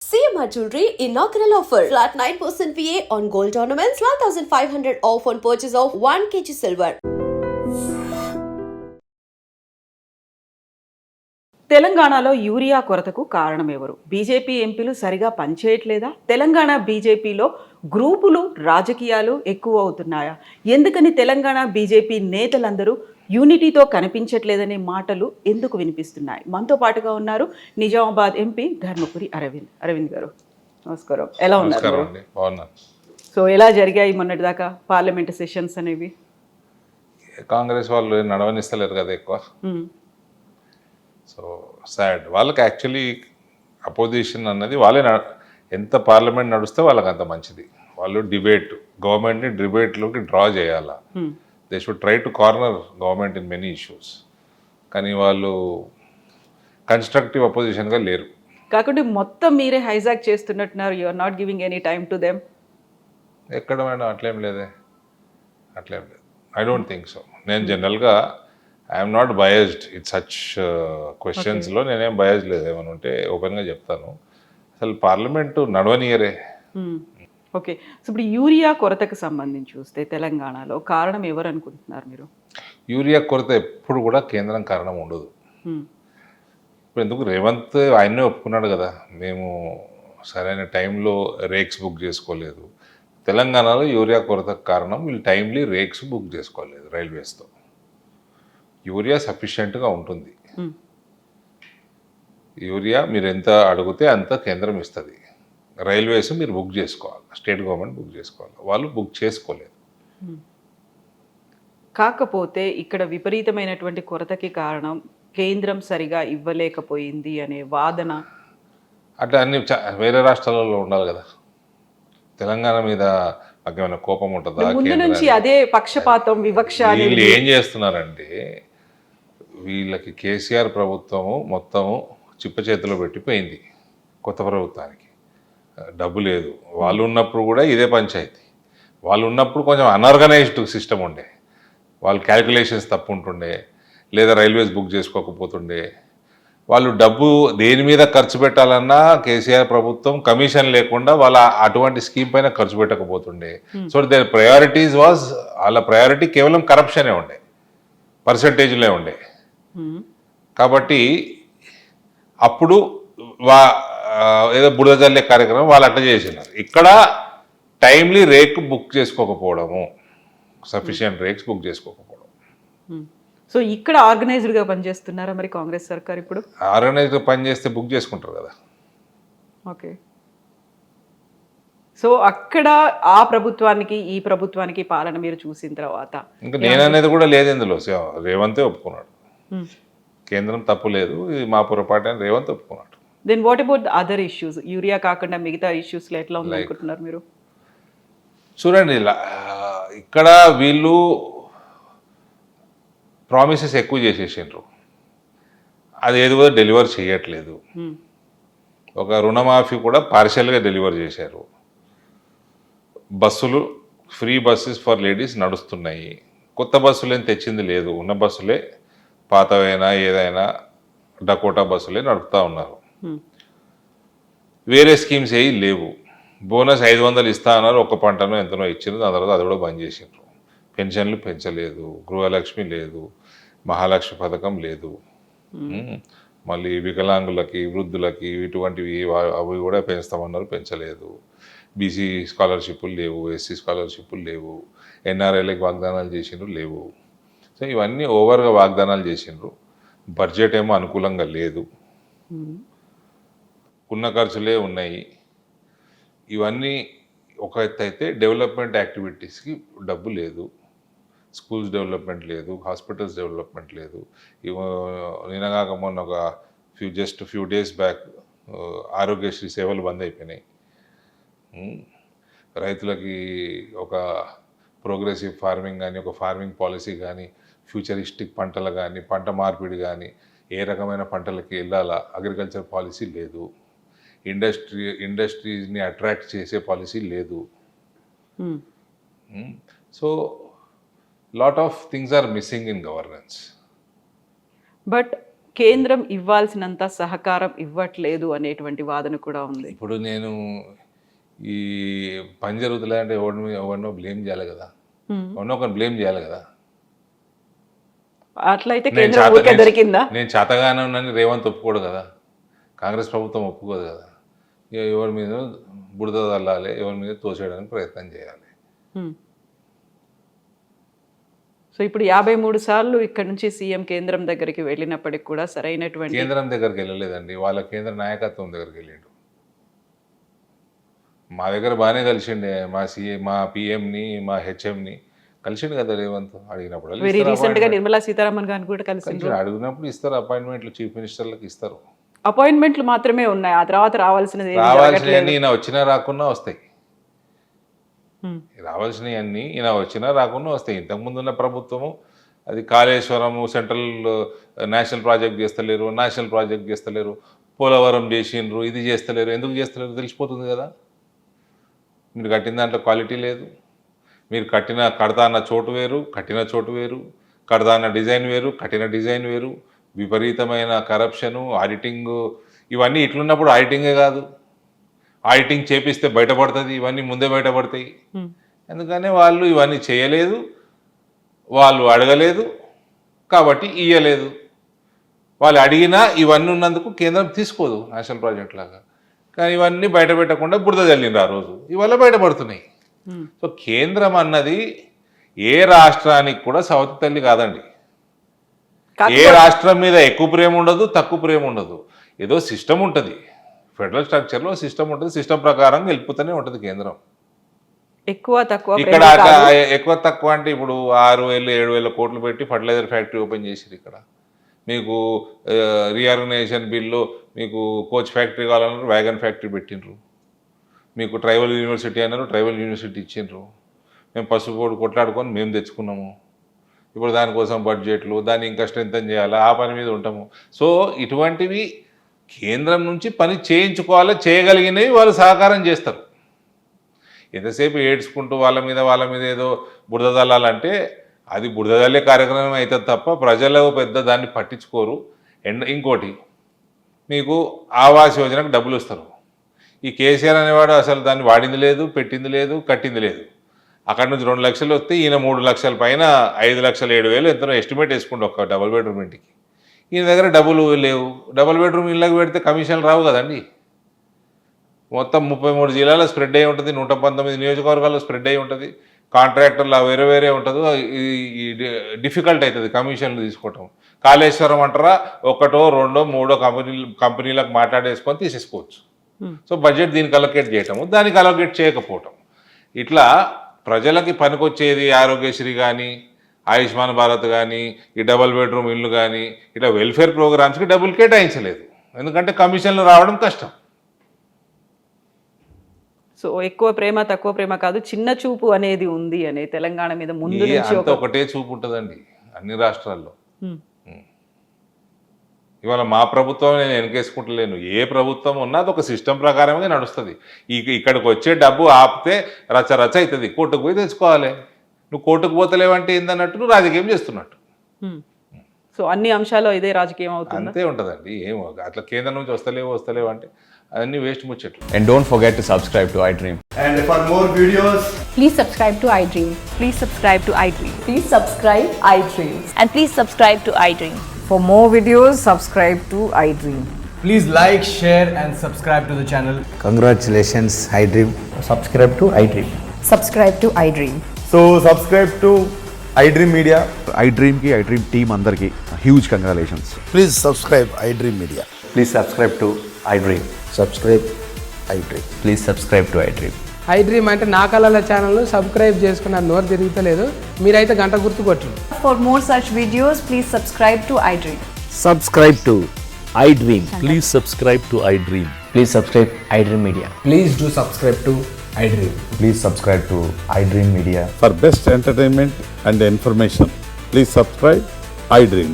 CMR Jewelry inaugural offer. Flat 9% VA on gold ornaments, 12,500 off on purchase of 1 kg silver. తెలంగాణలో urea కొరతకు కారణం ఎవరు? BJP ఎంపీలు సరిగా పనిచేయట్లేదా? తెలంగాణ బీజేపీలో గ్రూపులు రాజకీయాలు ఎక్కువ అవుతున్నాయా? ఎందుకని తెలంగాణ బీజేపీ నేతలందరూ యూనిటీతో కనిపించట్లేదనే మాటలు ఎందుకు వినిపిస్తున్నాయి? మనతో పాటుగా ఉన్నారు నిజామాబాద్ ఎంపీ ధర్మపురి అరవింద్ గారు. నమస్కారం. ఎలా ఉన్నారు? సో ఎలా జరిగాయి మొన్నటిదాకా పార్లమెంట్ సెషన్స్ అనేవి? కాంగ్రెస్ వాళ్ళు నడవనిస్తలేరు కదా ఎక్కువ. So sad. వాళ్ళకి యాక్చువల్లీ అపోజిషన్ అన్నది వాళ్ళే ఎంత పార్లమెంట్ నడుస్తే వాళ్ళకి అంత మంచిది. వాళ్ళు గవర్నమెంట్ని డిబేట్లోకి డ్రా చేయాలా. They should try to corner government in many issues. కానీ వాళ్ళు కన్స్ట్రక్టివ్ అపోజిషన్గా లేరు. కాకుండా మొత్తం మీరే హైజాక్ చేస్తున్నట్టున్నారు. You are not giving any time to them. ఎక్కడ మేడం అట్లేం లేదు. I don't think so. నేను జనరల్గా I'm not biased it such క్వశ్చన్స్లో. నేనేం బయస్ లేదు. ఏమైనా ఉంటే ఓపెన్గా చెప్తాను. అసలు పార్లమెంటు నడవనీయరే. ఓకే. సో ఇప్పుడు యూరియా కొరతకు సంబంధించి చూస్తే తెలంగాణలో కారణం ఎవరు అనుకుంటున్నారు మీరు? యూరియా కొరత ఎప్పుడు కూడా కేంద్రం కారణం ఉండదు. ఇప్పుడు ఎందుకు రేవంత్ ఆయనే ఒప్పుకున్నాడు కదా, మేము సరైన టైంలో రేక్స్ బుక్ చేసుకోలేదు. తెలంగాణలో యూరియా కొరతకు కారణం వీళ్ళు టైమ్లీ రేక్స్ బుక్ చేసుకోలేదు రైల్వేస్తో. యూరియా సఫిషియెంట్గా ఉంటుంది. యూరియా మీరు ఎంత అడిగితే అంత కేంద్రం ఇస్తుంది. రైల్వేస్ మీరు బుక్ చేసుకోవాలి, స్టేట్ గవర్నమెంట్ బుక్ చేసుకోవాలి. వాళ్ళు బుక్ చేసుకోలేదు. కాకపోతే ఇక్కడ విపరీతమైనటువంటి కొరతకి కారణం కేంద్రం సరిగా ఇవ్వలేకపోయింది అనే వాదన. అంటే అన్ని వేరే రాష్ట్రాలలో ఉండాలి కదా. తెలంగాణ మీద మాకేమైనా కోపం ఉంటుందా? ముందు నుంచి అదే పక్షపాతం వివక్ష. వీళ్ళు ఏం చేస్తున్నారంటే వీళ్ళకి కేసీఆర్ ప్రభుత్వము మొత్తము చిప్ప చేతిలో పెట్టిపోయింది. కొత్త ప్రభుత్వానికి డబ్బు లేదు. వాళ్ళు ఉన్నప్పుడు కూడా ఇదే పంచాయతీ. వాళ్ళు ఉన్నప్పుడు కొంచెం అన్ఆర్గనైజ్డ్ సిస్టమ్ ఉండే. వాళ్ళు క్యాల్కులేషన్స్ తప్పు ఉంటుండే, లేదా రైల్వేస్ బుక్ చేసుకోకపోతుండే. వాళ్ళు డబ్బు దేని మీద ఖర్చు పెట్టాలన్నా కేసీఆర్ ప్రభుత్వం కమిషన్ లేకుండా వాళ్ళ అటువంటి స్కీమ్ పైన ఖర్చు పెట్టకపోతుండే. సో దేర్ ప్రయారిటీస్ వాళ్ళ ప్రయారిటీ కేవలం కరప్షనే ఉండే, పర్సంటేజ్లే ఉండే. కాబట్టి అప్పుడు ఏదో బురద జల్లే కార్యక్రమం వాళ్ళు అట్లా చేసినారు. ఇక్కడ టైమ్లీ రేక్ బుక్ చేసుకోకపోవడము, సఫిషియంట్ రేక్స్ బుక్ చేసుకోకపోవడం. సో ఇక్కడ ఆర్గనైజ్డ్గా పనిచేస్తున్నారా మరి కాంగ్రెస్ సర్కార్? ఇప్పుడు ఆర్గనైజ్డ్గా పనిచేస్తే బుక్ చేసుకుంటారు కదా. ఓకే. సో అక్కడ ఆ ప్రభుత్వానికి ఈ ప్రభుత్వానికి పాలన మీరు చూసిన తర్వాత ఇంకా నేననేది కూడా లేదు ఇందులో. రేవంతే ఒప్పుకున్నాడు, కేంద్రం తప్పు లేదు, ఇది మా పొరపాటు అని రేవంత్ ఒప్పుకున్నాడు. Then what about other issues? Urea కాకుండా మిగతా ఇష్యూస్లో ఎట్లా ఉంది అనుకుంటున్నారు మీరు? చూడండి, ఇక్కడ వీళ్ళు ప్రామిసెస్ ఎక్కువ చేసేసిండ్రు. అది ఏదో డెలివర్ చేయట్లేదు. ఒక రుణమాఫీ కూడా పార్షియల్గా డెలివర్ చేశారు. బస్సులు ఫ్రీ బస్సెస్ ఫర్ లేడీస్ నడుస్తున్నాయి. కొత్త బస్సులు ఏం తెచ్చింది లేదు. ఉన్న బస్సులే పాతవైనా ఏదైనా డకోటా బస్సులే నడుపుతూ ఉన్నారు. వేరే స్కీమ్స్ ఏవి లేవు. బోనస్ 500 ఇస్తా అన్నారు, ఒక పంటనో ఎంతనో ఇచ్చింది. దాని తర్వాత అది కూడా బంద్ చేసిండ్రు. పెన్షన్లు పెంచలేదు, గృహలక్ష్మి లేదు, మహాలక్ష్మి పథకం లేదు. మళ్ళీ వికలాంగులకి, వృద్ధులకి ఇటువంటివి అవి కూడా పెంచుతామన్నారు, పెంచలేదు. బీసీ స్కాలర్షిప్లు లేవు, ఎస్సీ స్కాలర్షిప్లు లేవు, ఎన్ఆర్ఐలకు వాగ్దానాలు చేసిండ్రు, లేవు. సో ఇవన్నీ ఓవర్గా వాగ్దానాలు చేసిండ్రు. బడ్జెట్ ఏమో అనుకూలంగా లేదు, ఉన్న ఖర్చులే ఉన్నాయి. ఇవన్నీ ఒక ఎత్తు అయితే డెవలప్మెంట్ యాక్టివిటీస్కి డబ్బు లేదు. స్కూల్స్ డెవలప్మెంట్ లేదు, హాస్పిటల్స్ డెవలప్మెంట్ లేదు. నిన్నగాక మొన్న ఒక ఫ్యూ డేస్ బ్యాక్ ఆరోగ్యశ్రీ సేవలు బంద్ అయిపోయినాయి. రైతులకి ఒక ప్రోగ్రెసివ్ ఫార్మింగ్ కానీ, ఒక ఫార్మింగ్ పాలసీ కానీ, ఫ్యూచరిస్టిక్ పంటలు కానీ, పంట మార్పిడి కానీ, ఏ రకమైన పంటలకి వెళ్ళాలా అగ్రికల్చర్ పాలసీ లేదు. ఇండస్ట్రీస్ని అట్రాక్ట్ చేసే పాలసీ లేదు. So lot of things are missing in governance. But కేంద్రం ఇవ్వాల్సినంత సహకారం ఇవ్వట్లేదు అనేటువంటి వాదన కూడా ఉంది. ఇప్పుడు నేను ఈ పని జరుగుతులే అంటే ఎవరినో బ్లేమ్ చేయాలి కదా, ఎవరినో ఒకరిని బ్లేమ్ చేయాలి కదా. అట్లయితే కేంద్రం ఊరికే దొరికిందా? నేను చేతగానే ఉన్నాను రేవంత్ ఒప్పుకోడు కదా, కాంగ్రెస్ ప్రభుత్వం ఒప్పుకోదు కదా. ఎవరి మీద బురద చల్లాలి, ఎవరి మీద తోసేయడానికి ప్రయత్నం చేయాలి. సో ఇప్పుడు 53 సార్లు ఇక్కడ నుంచి సీఎం కేంద్రం దగ్గరికి వెళ్ళినప్పటికి కూడా సరైనటువంటి కేంద్రం దగ్గరికి వెళ్ళలేదండి, వాళ్ళ కేంద్ర నాయకత్వం దగ్గరికి వెళ్ళాడు. మా దగ్గర బాగానే కలిసిండే, మా పిఎంని మా హెచ్ఎంని కలిసిండు కదా రేవంత్. అడిగినప్పుడు వెరీ రీసెంట్ గా నిర్మలా సీతారామన్ గారిని కూడా కలిసి అడిగినప్పుడు ఇస్తారు అపాయింట్మెంట్లు, చీఫ్ మినిస్టర్లకు ఇస్తారు. అపాయింట్మెంట్లు మాత్రమే ఉన్నాయి, ఆ తర్వాత రావాల్సినది రావాల్సినవన్నీ ఈయన వచ్చినా రాకున్నా వస్తాయి. రావాల్సినవన్నీ ఈయన వచ్చినా రాకుండా వస్తాయి. ఇంతకుముందు ఉన్న ప్రభుత్వము అది కాళేశ్వరము సెంట్రల్ నేషనల్ ప్రాజెక్ట్ చేస్తలేరు, నేషనల్ ప్రాజెక్ట్ చేస్తలేరు, పోలవరం చేసిండ్రు, ఇది చేస్తలేరు. ఎందుకు చేస్తలేరు తెలిసిపోతుంది కదా. మీరు కట్టిన దాంట్లో క్వాలిటీ లేదు, మీరు కడతా అన్న చోటు వేరు, కట్టిన చోటు వేరు, కడతా అన్న డిజైన్ వేరు, కట్టిన డిజైన్ వేరు, విపరీతమైన కరప్షను, ఆడిటింగ్, ఇవన్నీ ఇట్లున్నప్పుడు ఆడిటింగే కాదు, ఆడిటింగ్ చేపిస్తే బయటపడుతుంది, ఇవన్నీ ముందే బయటపడతాయి. ఎందుకని వాళ్ళు ఇవన్నీ చేయలేదు, వాళ్ళు అడగలేదు కాబట్టి ఇయ్యలేదు. వాళ్ళు అడిగినా ఇవన్నీ ఉన్నందుకు కేంద్రం తీసుకోదు నేషనల్ ప్రాజెక్ట్ లాగా. కానీ ఇవన్నీ బయట పెట్టకుండా బురద జల్లిండ్రు ఆ రోజు, ఇవల్ల బయటపడుతున్నాయి. సో కేంద్రం అన్నది ఏ రాష్ట్రానికి కూడా సవతి తల్లి కాదండి. ఏ రాష్ట్రం మీద ఎక్కువ ప్రేమ ఉండదు, తక్కువ ప్రేమ ఉండదు. ఏదో సిస్టమ్ ఉంటుంది, ఫెడరల్ స్ట్రక్చర్లో సిస్టమ్ ఉంటుంది, సిస్టమ్ ప్రకారం వెళ్ళిపోతూనే ఉంటుంది కేంద్రం. ఎక్కువ తక్కువ ఇక్కడ ఎక్కువ తక్కువ అంటే ఇప్పుడు 6,000-7,000 కోట్లు పెట్టి ఫర్టిలైజర్ ఫ్యాక్టరీ ఓపెన్ చేసిరు. ఇక్కడ మీకు రీఆర్గనైజేషన్ బిల్లు, మీకు కోచ్ ఫ్యాక్టరీ కావాలన్నారు, వ్యాగన్ ఫ్యాక్టరీ పెట్టిండ్రు. మీకు ట్రైబల్ యూనివర్సిటీ అన్నారు, ట్రైబల్ యూనివర్సిటీ ఇచ్చిండ్రు. మేము పసుపు కొట్లాడుకొని మేము తెచ్చుకున్నాము. ఇప్పుడు దానికోసం బడ్జెట్లు, దాన్ని ఇంకా స్ట్రెంథన్ చేయాలి, ఆ పని మీద ఉంటాము. సో ఇటువంటివి కేంద్రం నుంచి పని చేయించుకోవాలి, చేయగలిగినవి వాళ్ళు సహకారం చేస్తారు. ఎంతసేపు ఏడ్చుకుంటూ వాళ్ళ మీద ఏదో బురద చల్లాలంటే అది బురద చల్లే కార్యక్రమం అవుతుంది తప్ప ప్రజలు పెద్ద దాన్ని పట్టించుకోరు. ఇంకోటి, మీకు ఆవాస్ యోజనకు డబ్బులు ఇస్తారు. ఈ కేసీఆర్ అనేవాడు అసలు దాన్ని వాడింది లేదు, పెట్టింది లేదు, కట్టింది లేదు. అక్కడి నుంచి 2 లక్షలు వస్తే ఈయన 3 లక్షల పైన 5,07,000 ఎంతనో ఎస్టిమేట్ వేసుకుంటే ఒక డబుల్ బెడ్రూమ్ ఇంటికి. ఈయన దగ్గర డబ్బులు లేవు. డబుల్ బెడ్రూమ్ ఇళ్ళకి పెడితే కమిషన్లు రావు కదండి. మొత్తం 33 జిల్లాలో స్ప్రెడ్ అయి ఉంటుంది, 119 నియోజకవర్గాల్లో స్ప్రెడ్ అయి ఉంటుంది. కాంట్రాక్టర్లు వేరే ఉంటుంది. డిఫికల్ట్ అవుతుంది కమిషన్లు తీసుకోవటం. కాళేశ్వరం అంటారా, 1, 2, 3 కంపెనీలకు మాట్లాడేసుకొని తీసేసుకోవచ్చు. సో బడ్జెట్ దీనికి అలొకేట్ చేయటము, దానికి అలొకేట్ చేయకపోవటం, ఇట్లా ప్రజలకి పనికొచ్చేది ఆరోగ్యశ్రీ కానీ, ఆయుష్మాన్ భారత్ కానీ, ఈ డబుల్ బెడ్రూమ్ ఇల్లు కానీ, ఇట్లా వెల్ఫేర్ ప్రోగ్రామ్స్కి డబ్బులు కేటాయించలేదు. ఎందుకంటే కమిషన్లు రావడం కష్టం. సో ఎక్కువ ప్రేమ తక్కువ ప్రేమ కాదు, చిన్న చూపు అనేది ఉంది అనే తెలంగాణ మీద ముందు నుంచి ఒకటే చూపు ఉంటుందండి అన్ని రాష్ట్రాల్లో. ఇవాళ మా ప్రభుత్వం నేను వెనకేసుకుంటలేను, ఏ ప్రభుత్వం ఉన్నా అది ఒక సిస్టమ్ ప్రకారమే నడుస్తుంది. ఇక్కడికి వచ్చే డబ్బు ఆపితే రచ్చ అవుతుంది, కోర్టుకు పోయి తెచ్చుకోవాలి. నువ్వు కోర్టుకు పోతలేవంటే ఏందన్నట్టు నువ్వు రాజకీయం చేస్తున్నట్టు. సో అన్ని అంశాల్లో ఇదే రాజకీయం అవుతుంది, అంతే ఉంటుందండి. ఏమో అట్లా కేంద్రం నుంచి వస్తలేవు అంటే అన్ని వేస్ట్ ముచ్చట్లు. And don't forget to subscribe to iDream. And for more videos, please subscribe to iDream. Please subscribe to iDream. Please subscribe iDream. And please subscribe to iDream. For more videos, subscribe to iDream. please like, share and subscribe to the channel. Congratulations, iDream. Subscribe to iDream. Subscribe to iDream. So subscribe to iDream Media. iDream ki iDream team andarki huge congratulations. Please subscribe iDream Media. Please subscribe to iDream. Subscribe iDream. Please subscribe to iDream. iDream అంటే నా కళల ఛానల్ను subscribe చేసుకున్న నోరు తిరుగుతలేదు, మీరైతే గంట గుర్తు కొట్టండి. For more such videos, please subscribe to iDream. Subscribe to iDream. Please subscribe to iDream. Please subscribe iDream Media. Please do subscribe to iDream. Please subscribe to iDream Media. For best entertainment and information, please subscribe iDream.